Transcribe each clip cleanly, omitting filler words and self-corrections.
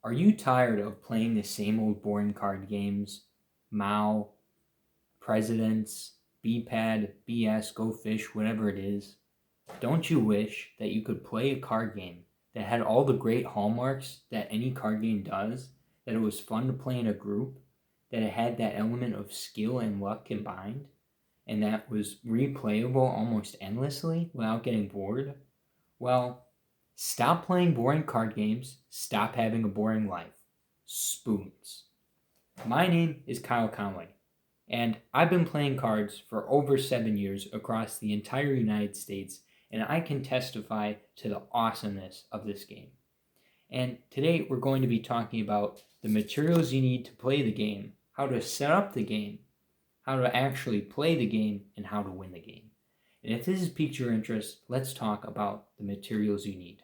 Are you tired of playing the same old boring card games? Mao, Presidents, B-Pad, BS, Go Fish, whatever it is? Don't you wish that you could play a card game that had all the great hallmarks that any card game does, that it was fun to play in a group, that it had that element of skill and luck combined, and that was replayable almost endlessly without getting bored? Well, stop playing boring card games, stop having a boring life. Spoons. My name is Kyle Conway, and I've been playing cards for over 7 years across the entire United States, and I can testify to the awesomeness of this game. And today we're going to be talking about the materials you need to play the game, how to set up the game, how to actually play the game, and how to win the game. And if this has piqued your interest, let's talk about the materials you need.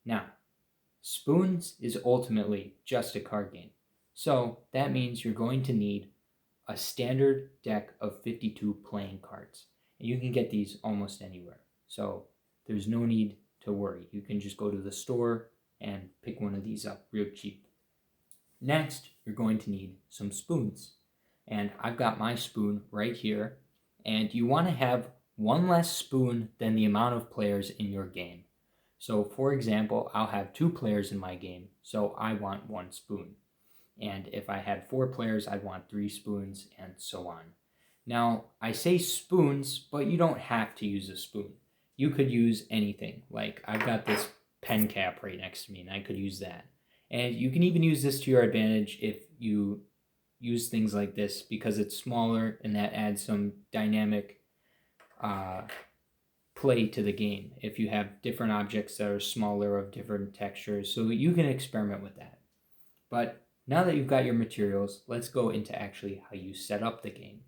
Now, Spoons is ultimately just a card game. So that means you're going to need a standard deck of 52 playing cards. And you can get these almost anywhere. So there's no need to worry. You can just go to the store and pick one of these up real cheap. Next, you're going to need some spoons. And I've got my spoon right here. And you want to have one less spoon than the amount of players in your game. So for example, I'll have 2 players in my game, so I want 1 spoon. And if I had 4 players, I'd want 3 spoons, and so on. Now, I say spoons, but you don't have to use a spoon. You could use anything. Like, I've got this pen cap right next to me, and I could use that. And you can even use this to your advantage if you use things like this, because it's smaller, and that adds some dynamic play to the game if you have different objects that are smaller of different textures, so you can experiment with that. But now that you've got your materials, let's go into actually how you set up the game.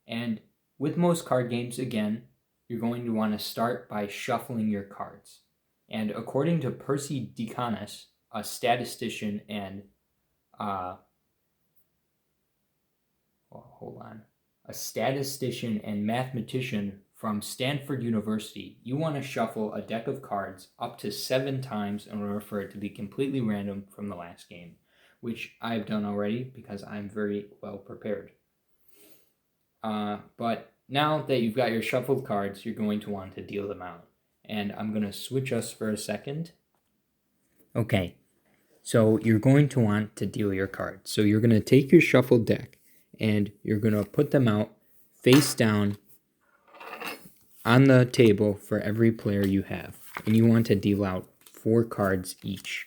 And with most card games, again, you're going to want to start by shuffling your cards. And according to Percy Decanis, a statistician and mathematician from Stanford University, you want to shuffle a deck of cards up to 7 times in order for it to be completely random from the last game, which I've done already because I'm very well prepared. But now that you've got your shuffled cards, you're going to want to deal them out. And I'm going to switch us for a second. Okay, so you're going to want to deal your cards. So you're going to take your shuffled deck and you're going to put them out face down on the table for every player you have. And you want to deal out 4 cards each.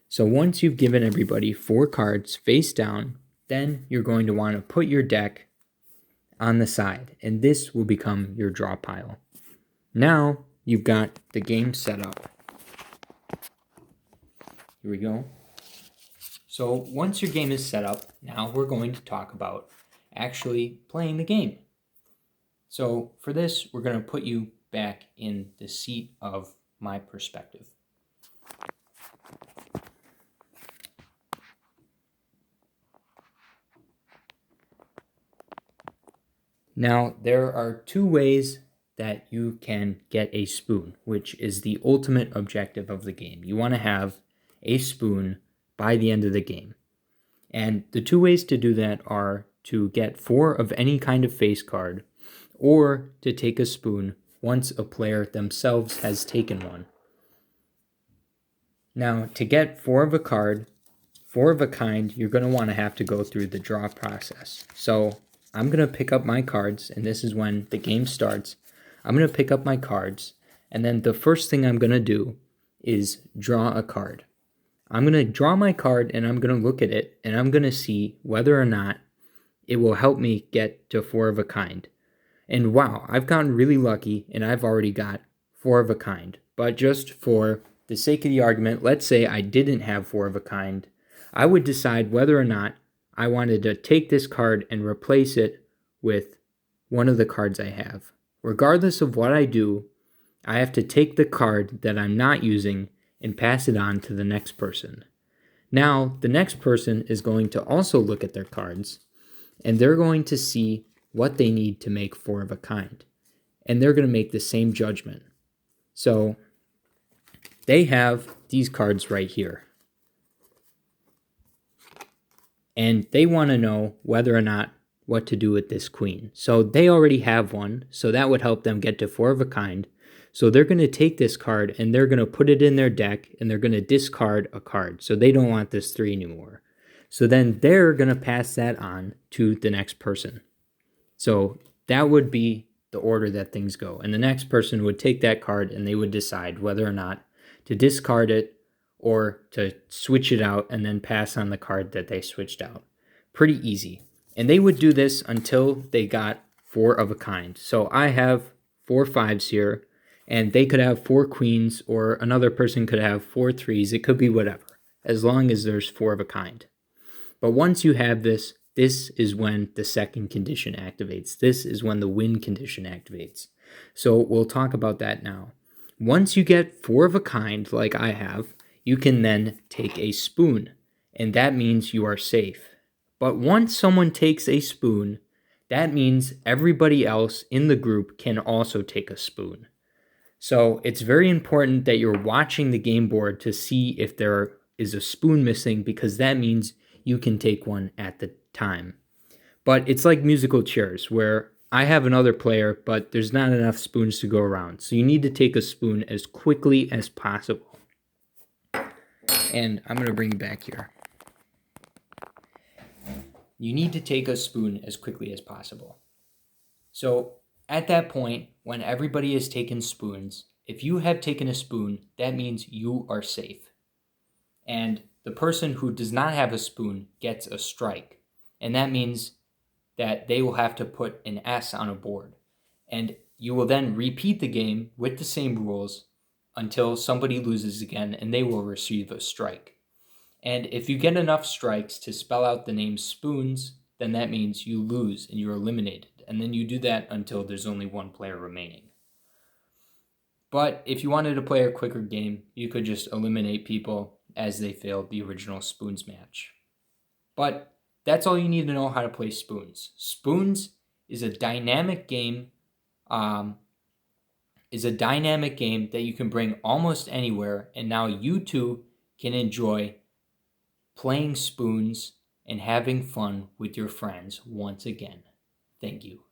So once you've given everybody 4 cards face down, then you're going to want to put your deck on the side, and this will become your draw pile. Now you've got the game set up. Here we go. So once your game is set up, now we're going to talk about actually playing the game. So for this, we're going to put you back in the seat of my perspective. Now, there are 2 ways that you can get a spoon, which is the ultimate objective of the game. You want to have a spoon by the end of the game. And the 2 ways to do that are to get 4 of any kind of face card, or to take a spoon once a player themselves has taken one. Now, to get 4 of a card, 4 of a kind, you're going to want to have to go through the draw process. So I'm going to pick up my cards, and this is when the game starts. I'm going to pick up my cards, and then the first thing I'm going to do is draw a card. I'm going to draw my card, and I'm going to look at it, and I'm going to see whether or not it will help me get to 4 of a kind. And wow, I've gotten really lucky, and I've already got 4 of a kind. But just for the sake of the argument, let's say I didn't have 4 of a kind. I would decide whether or not I wanted to take this card and replace it with one of the cards I have. Regardless of what I do, I have to take the card that I'm not using and pass it on to the next person. Now, the next person is going to also look at their cards, and they're going to see what they need to make 4 of a kind. And they're going to make the same judgment. So they have these cards right here. and they want to know whether or not what to do with this queen. So they already have one, so that would help them get to 4 of a kind. So they're going to take this card and they're going to put it in their deck and they're going to discard a card. So they don't want this 3 anymore. So then they're going to pass that on to the next person. So that would be the order that things go. And the next person would take that card and they would decide whether or not to discard it or to switch it out and then pass on the card that they switched out. Pretty easy. And they would do this until they got 4 of a kind. So I have 4 5s here, and they could have 4 queens, or another person could have 4 3s. It could be whatever, as long as there's 4 of a kind. But once you have this, this is when the second condition activates. This is when the win condition activates. So we'll talk about that now. Once you get 4 of a kind, like I have, you can then take a spoon, and that means you are safe. But once someone takes a spoon, that means everybody else in the group can also take a spoon. So it's very important that you're watching the game board to see if there is a spoon missing, because that means you can take one at the time. But it's like musical chairs, where I have another player, but there's not enough spoons to go around. So you need to take a spoon as quickly as possible. And I'm going to bring you back here. You need to take a spoon as quickly as possible. So at that point, when everybody has taken spoons, if you have taken a spoon, that means you are safe. And the person who does not have a spoon gets a strike. And that means that they will have to put an S on a board. And you will then repeat the game with the same rules until somebody loses again and they will receive a strike. And if you get enough strikes to spell out the name spoons, then that means you lose and you're eliminated. And then you do that until there's only one player remaining. But if you wanted to play a quicker game, you could just eliminate people as they failed the original spoons match. But that's all you need to know how to play spoons. Spoons is a dynamic game. That you can bring almost anywhere, and now you too can enjoy playing spoons and having fun with your friends once again. Thank you.